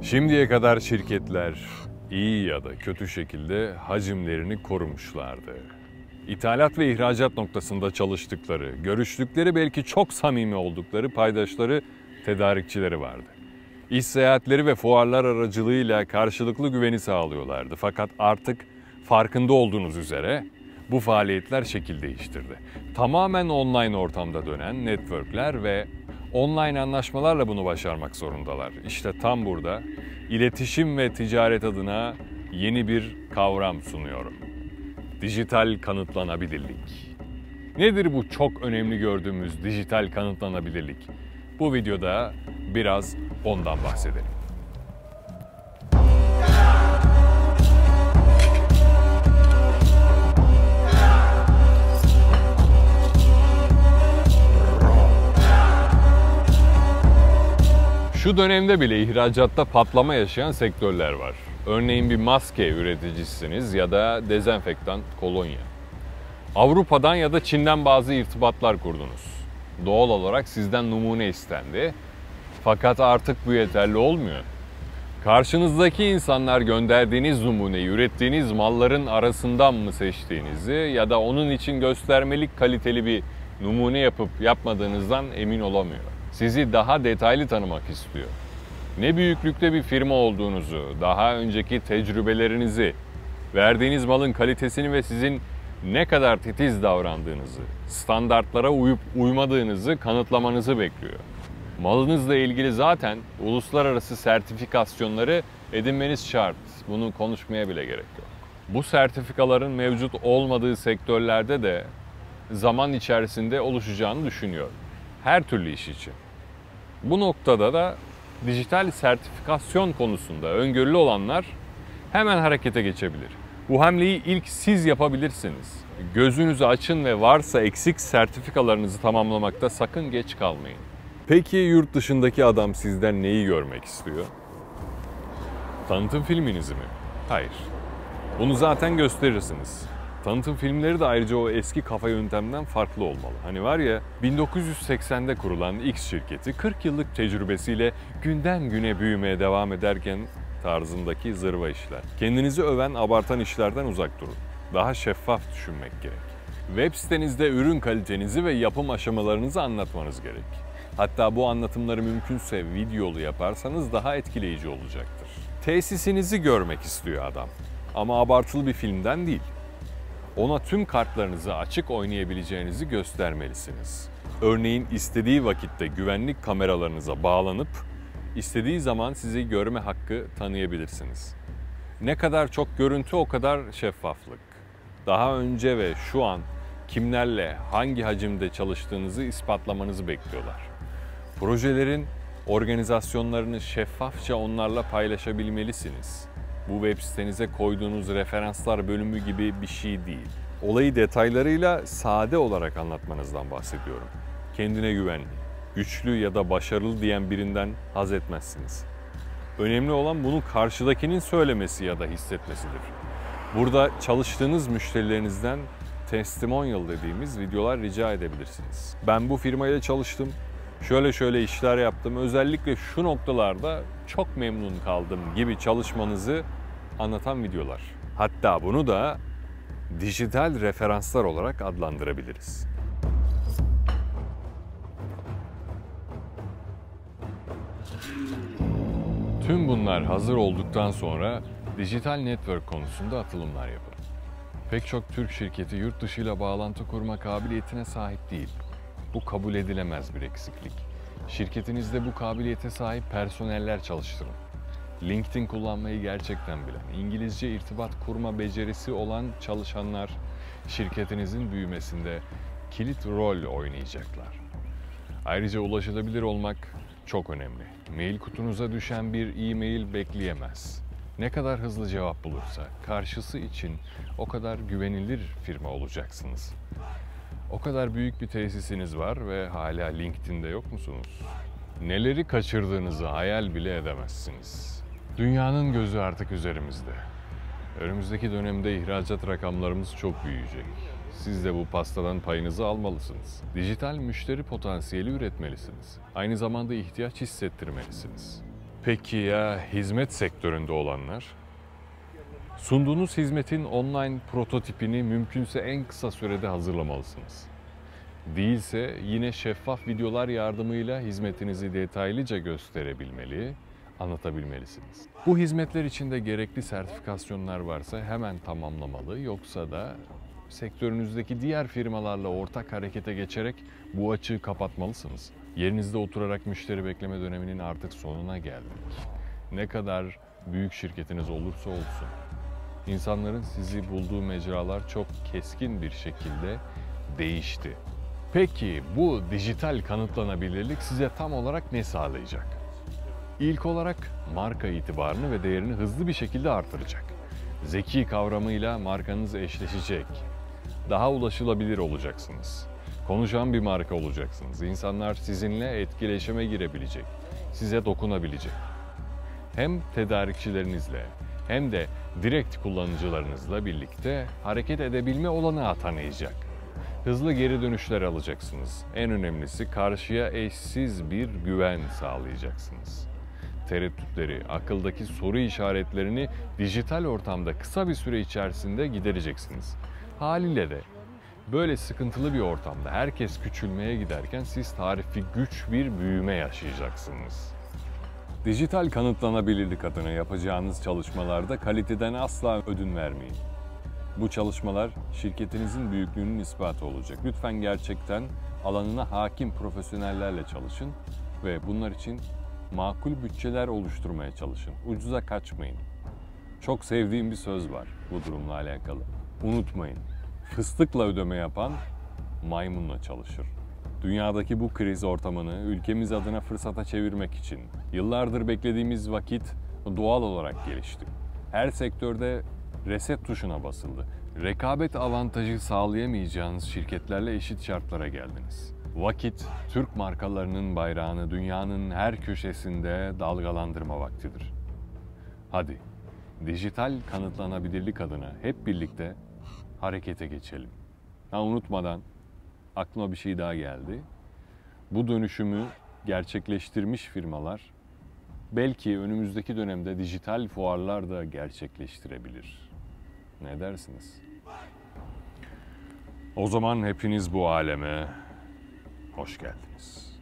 Şimdiye kadar şirketler iyi ya da kötü şekilde hacimlerini korumuşlardı. İthalat ve ihracat noktasında çalıştıkları, görüştükleri belki çok samimi oldukları paydaşları, tedarikçileri vardı. İş seyahatleri ve fuarlar aracılığıyla karşılıklı güveni sağlıyorlardı. Fakat artık farkında olduğunuz üzere bu faaliyetler şekil değiştirdi. Tamamen online ortamda dönen networkler ve online anlaşmalarla bunu başarmak zorundalar. İşte tam burada iletişim ve ticaret adına yeni bir kavram sunuyorum. Dijital kanıtlanabilirlik. Nedir bu çok önemli gördüğümüz dijital kanıtlanabilirlik? Bu videoda biraz ondan bahsedelim. Şu dönemde bile ihracatta patlama yaşayan sektörler var. Örneğin bir maske üreticisiniz ya da dezenfektan kolonya. Avrupa'dan ya da Çin'den bazı irtibatlar kurdunuz. Doğal olarak sizden numune istendi. Fakat artık bu yeterli olmuyor. Karşınızdaki insanlar gönderdiğiniz numuneyi ürettiğiniz malların arasından mı seçtiğinizi ya da onun için göstermelik kaliteli bir numune yapıp yapmadığınızdan emin olamıyor. Sizi daha detaylı tanımak istiyor. Ne büyüklükte bir firma olduğunuzu, daha önceki tecrübelerinizi, verdiğiniz malın kalitesini ve sizin ne kadar titiz davrandığınızı, standartlara uyup uymadığınızı kanıtlamanızı bekliyor. Malınızla ilgili zaten uluslararası sertifikasyonları edinmeniz şart. Bunu konuşmaya bile gerek yok. Bu sertifikaların mevcut olmadığı sektörlerde de zaman içerisinde oluşacağını düşünüyorum. Her türlü iş için. Bu noktada da dijital sertifikasyon konusunda öngörülü olanlar hemen harekete geçebilir. Bu hamleyi ilk siz yapabilirsiniz. Gözünüzü açın ve varsa eksik sertifikalarınızı tamamlamakta sakın geç kalmayın. Peki yurt dışındaki adam sizden neyi görmek istiyor? Tanıtım filminizi mi? Hayır. Bunu zaten gösterirsiniz. Tanıtım filmleri de ayrıca o eski kafa yöntemden farklı olmalı. Hani var ya 1980'de kurulan X şirketi 40 yıllık tecrübesiyle günden güne büyümeye devam ederken tarzındaki zırva işler. Kendinizi öven, abartan işlerden uzak durun. Daha şeffaf düşünmek gerek. Web sitenizde ürün kalitenizi ve yapım aşamalarınızı anlatmanız gerek. Hatta bu anlatımları mümkünse videolu yaparsanız daha etkileyici olacaktır. Tesisinizi görmek istiyor adam. Ama abartılı bir filmden değil. Ona tüm kartlarınızı açık oynayabileceğinizi göstermelisiniz. Örneğin istediği vakitte güvenlik kameralarınıza bağlanıp istediği zaman sizi görme hakkı tanıyabilirsiniz. Ne kadar çok görüntü o kadar şeffaflık. Daha önce ve şu an kimlerle hangi hacimde çalıştığınızı ispatlamanızı bekliyorlar. Projelerin organizasyonlarını şeffafça onlarla paylaşabilmelisiniz. Bu web sitenize koyduğunuz referanslar bölümü gibi bir şey değil. Olayı detaylarıyla sade olarak anlatmanızdan bahsediyorum. Kendine güvenli, güçlü ya da başarılı diyen birinden haz etmezsiniz. Önemli olan bunu karşıdakinin söylemesi ya da hissetmesidir. Burada çalıştığınız müşterilerinizden testimonial dediğimiz videolar rica edebilirsiniz. Ben bu firmayla çalıştım, şöyle işler yaptım, özellikle şu noktalarda çok memnun kaldım gibi çalışmanızı anlatan videolar. Hatta bunu da dijital referanslar olarak adlandırabiliriz. Tüm bunlar hazır olduktan sonra dijital network konusunda atılımlar yapın. Pek çok Türk şirketi yurt dışıyla bağlantı kurma kabiliyetine sahip değil. Bu kabul edilemez bir eksiklik. Şirketinizde bu kabiliyete sahip personeller çalıştırın. LinkedIn kullanmayı gerçekten bilen, İngilizce irtibat kurma becerisi olan çalışanlar şirketinizin büyümesinde kilit rol oynayacaklar. Ayrıca ulaşılabilir olmak çok önemli. Mail kutunuza düşen bir e-mail bekleyemez. Ne kadar hızlı cevap bulursa karşısı için o kadar güvenilir firma olacaksınız. O kadar büyük bir tesisiniz var ve hala LinkedIn'de yok musunuz? Neleri kaçırdığınızı hayal bile edemezsiniz. Dünyanın gözü artık üzerimizde. Önümüzdeki dönemde ihracat rakamlarımız çok büyüyecek. Siz de bu pastadan payınızı almalısınız. Dijital müşteri potansiyeli üretmelisiniz. Aynı zamanda ihtiyaç hissettirmelisiniz. Peki ya hizmet sektöründe olanlar? Sunduğunuz hizmetin online prototipini mümkünse en kısa sürede hazırlamalısınız. Değilse yine şeffaf videolar yardımıyla hizmetinizi detaylıca gösterebilmeli, anlatabilmelisiniz. Bu hizmetler için de gerekli sertifikasyonlar varsa hemen tamamlamalı, yoksa da sektörünüzdeki diğer firmalarla ortak harekete geçerek bu açığı kapatmalısınız. Yerinizde oturarak müşteri bekleme döneminin artık sonuna geldik. Ne kadar büyük şirketiniz olursa olsun, İnsanların sizi bulduğu mecralar çok keskin bir şekilde değişti. Peki bu dijital kanıtlanabilirlik size tam olarak ne sağlayacak? İlk olarak marka itibarını ve değerini hızlı bir şekilde artıracak. Zeki kavramıyla markanız eşleşecek. Daha ulaşılabilir olacaksınız. Konuşan bir marka olacaksınız. İnsanlar sizinle etkileşime girebilecek, size dokunabilecek. Hem tedarikçilerinizle hem de direkt kullanıcılarınızla birlikte hareket edebilme olanağı tanıyacak. Hızlı geri dönüşler alacaksınız. En önemlisi karşıya eşsiz bir güven sağlayacaksınız. Tereddütleri, akıldaki soru işaretlerini dijital ortamda kısa bir süre içerisinde gidereceksiniz. Haliyle de böyle sıkıntılı bir ortamda herkes küçülmeye giderken siz tarifi güç bir büyüme yaşayacaksınız. Dijital kanıtlanabilirlik adına yapacağınız çalışmalarda kaliteden asla ödün vermeyin. Bu çalışmalar şirketinizin büyüklüğünün ispatı olacak. Lütfen gerçekten alanına hakim profesyonellerle çalışın ve bunlar için makul bütçeler oluşturmaya çalışın. Ucuza kaçmayın. Çok sevdiğim bir söz var bu durumla alakalı. Unutmayın, fıstıkla ödeme yapan maymunla çalışır. Dünyadaki bu kriz ortamını ülkemiz adına fırsata çevirmek için yıllardır beklediğimiz vakit doğal olarak gelişti. Her sektörde reset tuşuna basıldı. Rekabet avantajı sağlayamayacağınız şirketlerle eşit şartlara geldiniz. Vakit, Türk markalarının bayrağını dünyanın her köşesinde dalgalandırma vaktidir. Hadi, dijital kanıtlanabilirlik adına hep birlikte harekete geçelim. Unutmadan aklıma bir şey daha geldi. Bu dönüşümü gerçekleştirmiş firmalar belki önümüzdeki dönemde dijital fuarlar da gerçekleştirebilir. Ne dersiniz? O zaman hepiniz bu aleme hoş geldiniz.